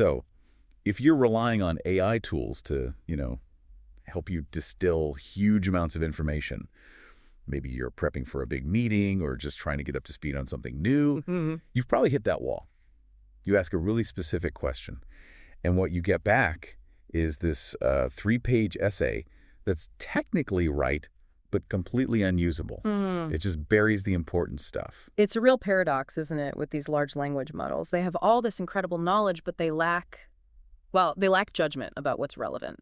So if you're relying on AI tools to, help you distill huge amounts of information, maybe you're prepping for a big meeting or just trying to get up to speed on something new, you've probably hit that wall. You ask a really specific question, and what you get back is this 3-page essay that's technically right, but completely unusable. It just buries the important stuff. It's a real paradox, isn't it, with these large language models? They have all this incredible knowledge, but they lack judgment about what's relevant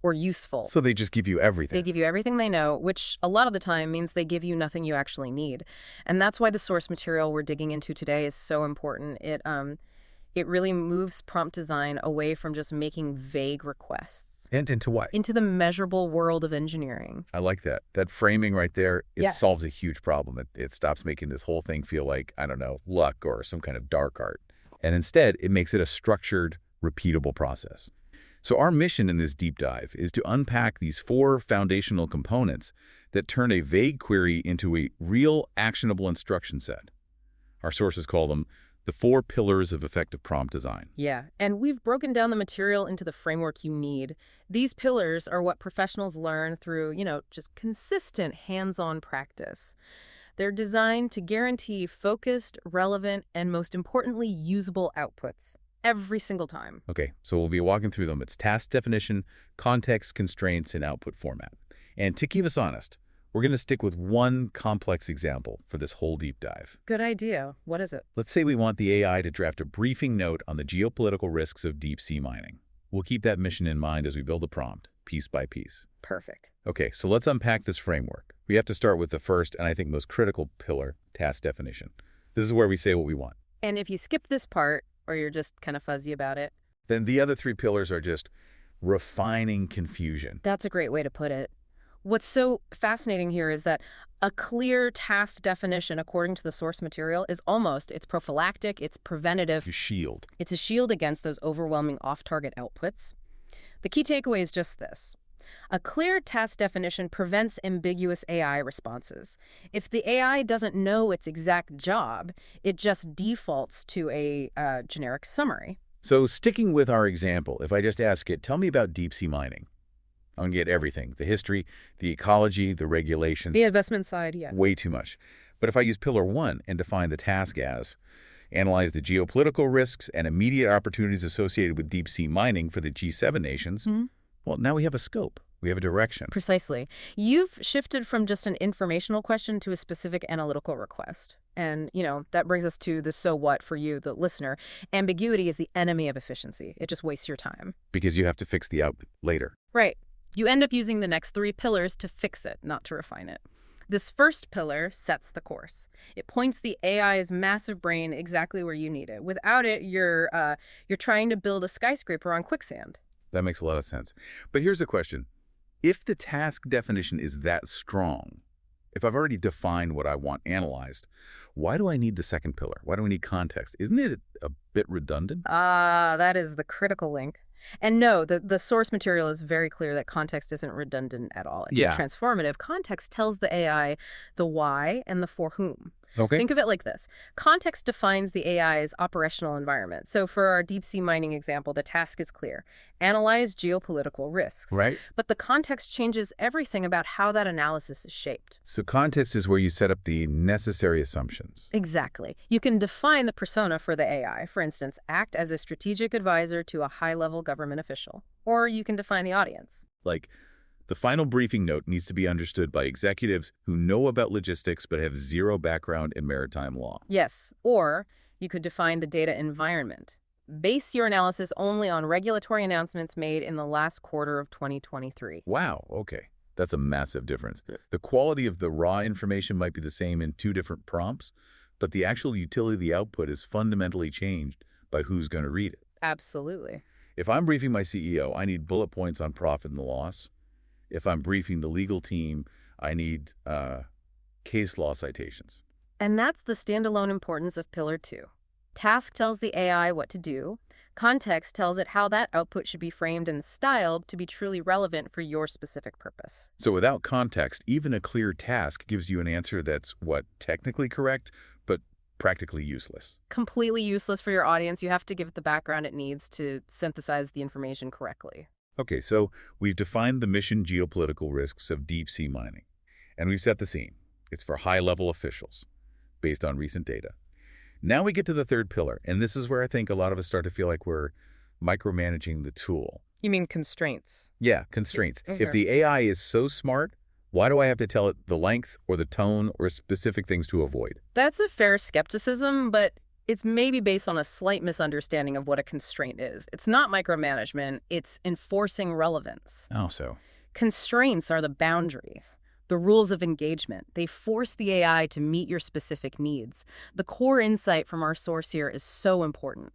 or useful. So they just give you everything. They give you everything they know, which a lot of the time means they give you nothing you actually need. And that's why the source material we're digging into today is so important. It really moves prompt design away from just making vague requests. And into what? Into the measurable world of engineering. I like that. That framing right there, it solves a huge problem. It stops making this whole thing feel like, I don't know, luck or some kind of dark art. And instead, it makes it a structured, repeatable process. So our mission in this deep dive is to unpack these 4 foundational components that turn a vague query into a real actionable instruction set. Our sources call them the 4 pillars of effective prompt design. Yeah, and we've broken down the material into the framework you need. These pillars are what professionals learn through, just consistent hands-on practice. They're designed to guarantee focused, relevant, and most importantly, usable outputs every single time. Okay, so we'll be walking through them. It's task definition, context, constraints, and output format. And to keep us honest, we're going to stick with one complex example for this whole deep dive. Good idea. What is it? Let's say we want the AI to draft a briefing note on the geopolitical risks of deep-sea mining. We'll keep that mission in mind as we build a prompt, piece by piece. Perfect. Okay, so let's unpack this framework. We have to start with the first and I think most critical pillar, task definition. This is where we say what we want. And if you skip this part, or you're just kind of fuzzy about it, then the other 3 pillars are just refining confusion. That's a great way to put it. What's so fascinating here is that a clear task definition, according to the source material, it's prophylactic, it's preventative. A shield. It's a shield against those overwhelming off-target outputs. The key takeaway is just this. A clear task definition prevents ambiguous AI responses. If the AI doesn't know its exact job, it just defaults to a generic summary. So sticking with our example, if I just ask it, tell me about deep-sea mining. I'm going to get everything. The history, the ecology, the regulations. The investment side, yeah. Way too much. But if I use pillar 1 and define the task as analyze the geopolitical risks and immediate opportunities associated with deep-sea mining for the G7 nations, well, now we have a scope. We have a direction. Precisely. You've shifted from just an informational question to a specific analytical request. And, that brings us to the so what for you, the listener. Ambiguity is the enemy of efficiency. It just wastes your time. Because you have to fix the output later. Right. You end up using the next 3 pillars to fix it, not to refine it. This first pillar sets the course. It points the AI's massive brain exactly where you need it. Without it, you're trying to build a skyscraper on quicksand. That makes a lot of sense. But here's the question. If the task definition is that strong, if I've already defined what I want analyzed, why do I need the second pillar? Why do I need context? Isn't it a bit redundant? That is the critical link. And no, the source material is very clear that context isn't redundant at all. It's transformative. Context tells the AI the why and the for whom. Okay. Think of it like this. Context defines the AI's operational environment. So for our deep-sea mining example, the task is clear. Analyze geopolitical risks. Right. But the context changes everything about how that analysis is shaped. So context is where you set up the necessary assumptions. Exactly. You can define the persona for the AI. For instance, act as a strategic advisor to a high-level government official. Or you can define the audience. Like, the final briefing note needs to be understood by executives who know about logistics but have zero background in maritime law. Yes, or you could define the data environment. Base your analysis only on regulatory announcements made in the last quarter of 2023. Wow, okay. That's a massive difference. The quality of the raw information might be the same in 2 different prompts, but the actual utility of the output is fundamentally changed by who's going to read it. Absolutely. If I'm briefing my CEO, I need bullet points on profit and the loss. If I'm briefing the legal team, I need case law citations. And that's the standalone importance of Pillar 2. Task tells the AI what to do. Context tells it how that output should be framed and styled to be truly relevant for your specific purpose. So without context, even a clear task gives you an answer that's, technically correct, but practically useless. Completely useless for your audience. You have to give it the background it needs to synthesize the information correctly. Okay, so we've defined the mission geopolitical risks of deep-sea mining, and we've set the scene. It's for high-level officials, based on recent data. Now we get to the third pillar, and this is where I think a lot of us start to feel like we're micromanaging the tool. You mean constraints? Yeah, constraints. Okay. If the AI is so smart, why do I have to tell it the length or the tone or specific things to avoid? That's a fair skepticism, but it's maybe based on a slight misunderstanding of what a constraint is. It's not micromanagement, it's enforcing relevance. Oh, so. Constraints are the boundaries, the rules of engagement. They force the AI to meet your specific needs. The core insight from our source here is so important.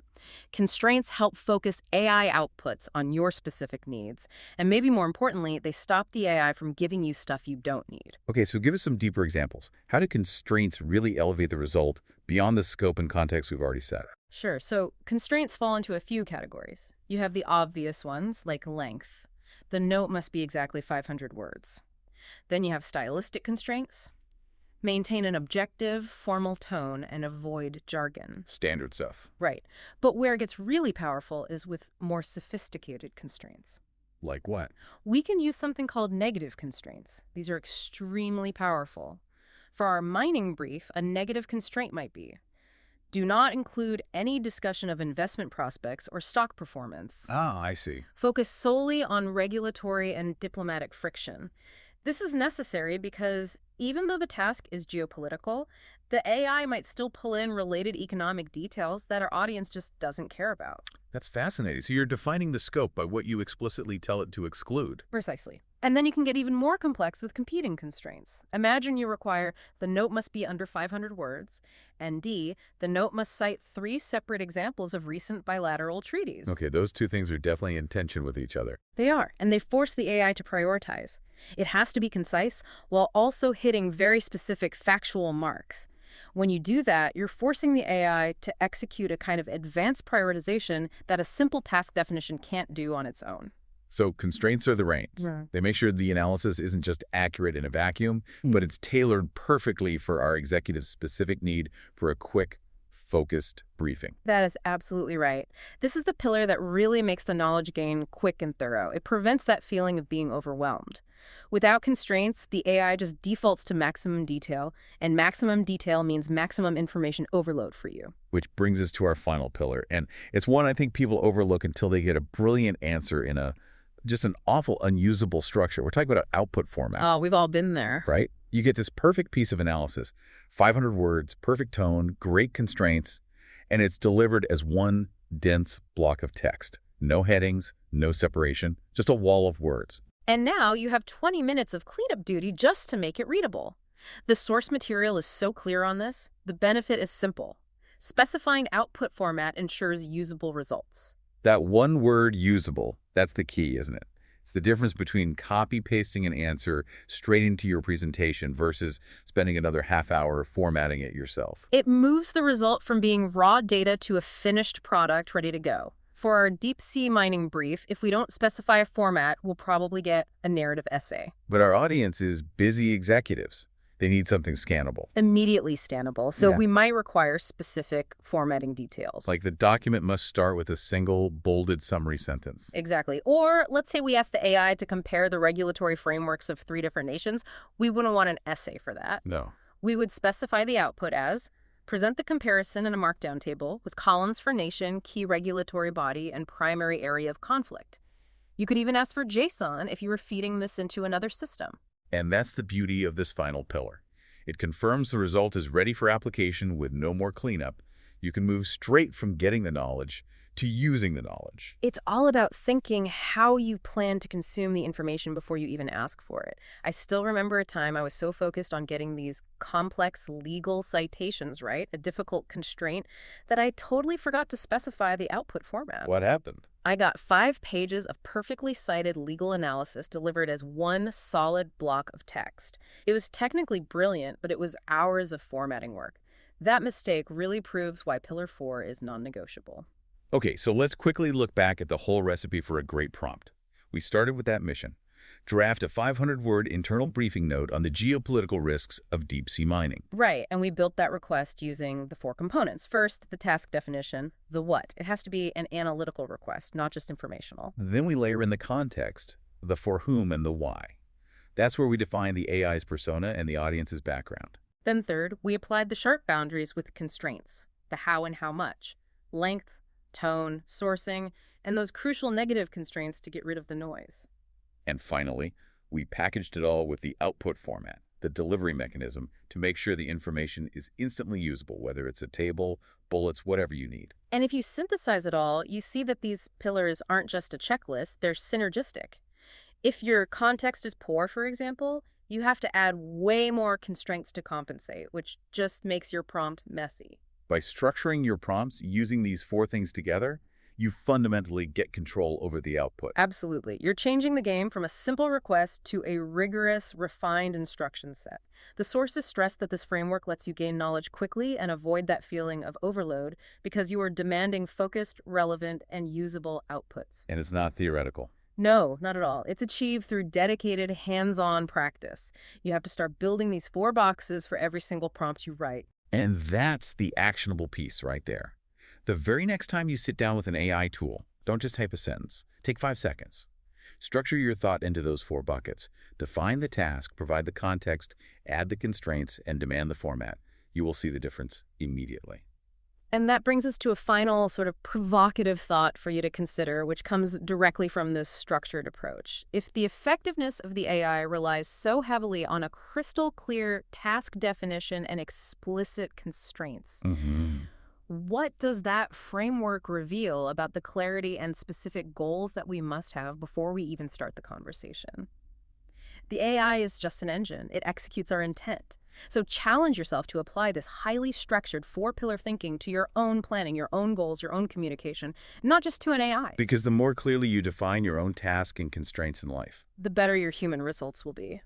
Constraints help focus AI outputs on your specific needs. And maybe more importantly, they stop the AI from giving you stuff you don't need. Okay, so give us some deeper examples. How do constraints really elevate the result beyond the scope and context we've already set? Sure, so constraints fall into a few categories. You have the obvious ones, like length. The note must be exactly 500 words. Then you have stylistic constraints. Maintain an objective, formal tone and avoid jargon. Standard stuff. Right. But where it gets really powerful is with more sophisticated constraints. Like what? We can use something called negative constraints. These are extremely powerful. For our mining brief, a negative constraint might be, do not include any discussion of investment prospects or stock performance. Ah, I see. Focus solely on regulatory and diplomatic friction. This is necessary because even though the task is geopolitical, the AI might still pull in related economic details that our audience just doesn't care about. That's fascinating. So you're defining the scope by what you explicitly tell it to exclude. Precisely. And then you can get even more complex with competing constraints. Imagine you require the note must be under 500 words, and D, the note must cite 3 separate examples of recent bilateral treaties. Okay, those two things are definitely in tension with each other. They are, and they force the AI to prioritize. It has to be concise while also hitting very specific factual marks. When you do that, you're forcing the AI to execute a kind of advanced prioritization that a simple task definition can't do on its own. So constraints are the reins. Right. They make sure the analysis isn't just accurate in a vacuum, but it's tailored perfectly for our executive's specific need for a quick, focused briefing. That is absolutely right. This is the pillar that really makes the knowledge gain quick and thorough. It prevents that feeling of being overwhelmed. Without constraints, the AI just defaults to maximum detail, and maximum detail means maximum information overload for you. Which brings us to our final pillar. And it's one I think people overlook until they get a brilliant answer in just an awful unusable structure. We're talking about an output format. Oh, we've all been there. Right? You get this perfect piece of analysis, 500 words, perfect tone, great constraints, and it's delivered as one dense block of text. No headings, no separation, just a wall of words. And now you have 20 minutes of cleanup duty just to make it readable. The source material is so clear on this, the benefit is simple. Specifying output format ensures usable results. That one word usable, that's the key, isn't it? It's the difference between copy-pasting an answer straight into your presentation versus spending another half hour formatting it yourself. It moves the result from being raw data to a finished product ready to go. For our deep-sea mining brief, if we don't specify a format, we'll probably get a narrative essay. But our audience is busy executives. They need something scannable. Immediately scannable, so Yeah. we might require specific formatting details. Like the document must start with a single bolded summary sentence. Exactly. Or let's say we ask the AI to compare the regulatory frameworks of 3 different nations. We wouldn't want an essay for that. No. We would specify the output as present the comparison in a markdown table with columns for nation, key regulatory body, and primary area of conflict. You could even ask for JSON if you were feeding this into another system. And that's the beauty of this final pillar. It confirms the result is ready for application with no more cleanup. You can move straight from getting the knowledge to using the knowledge. It's all about thinking how you plan to consume the information before you even ask for it. I still remember a time I was so focused on getting these complex legal citations right, a difficult constraint, that I totally forgot to specify the output format. What happened? I got 5 pages of perfectly cited legal analysis delivered as one solid block of text. It was technically brilliant, but it was hours of formatting work. That mistake really proves why Pillar 4 is non-negotiable. Okay, so let's quickly look back at the whole recipe for a great prompt. We started with that mission. Draft a 500-word internal briefing note on the geopolitical risks of deep-sea mining. Right, and we built that request using the 4 components. First, the task definition, the what. It has to be an analytical request, not just informational. Then we layer in the context, the for whom and the why. That's where we define the AI's persona and the audience's background. Then third, we applied the sharp boundaries with constraints, the how and how much, length, tone, sourcing, and those crucial negative constraints to get rid of the noise. And finally, we packaged it all with the output format, the delivery mechanism, to make sure the information is instantly usable, whether it's a table, bullets, whatever you need. And if you synthesize it all, you see that these pillars aren't just a checklist, they're synergistic. If your context is poor, for example, you have to add way more constraints to compensate, which just makes your prompt messy. By structuring your prompts using these 4 things together, you fundamentally get control over the output. Absolutely. You're changing the game from a simple request to a rigorous, refined instruction set. The sources stress that this framework lets you gain knowledge quickly and avoid that feeling of overload because you are demanding focused, relevant, and usable outputs. And it's not theoretical. No, not at all. It's achieved through dedicated, hands-on practice. You have to start building these 4 boxes for every single prompt you write. And that's the actionable piece right there. The very next time you sit down with an AI tool, don't just type a sentence. Take 5 seconds. Structure your thought into those 4 buckets. Define the task, provide the context, add the constraints, and demand the format. You will see the difference immediately. And that brings us to a final sort of provocative thought for you to consider, which comes directly from this structured approach. If the effectiveness of the AI relies so heavily on a crystal clear task definition and explicit constraints, what does that framework reveal about the clarity and specific goals that we must have before we even start the conversation? The AI is just an engine. It executes our intent. So challenge yourself to apply this highly structured 4-pillar thinking to your own planning, your own goals, your own communication, not just to an AI. Because the more clearly you define your own task and constraints in life, The better your human results will be.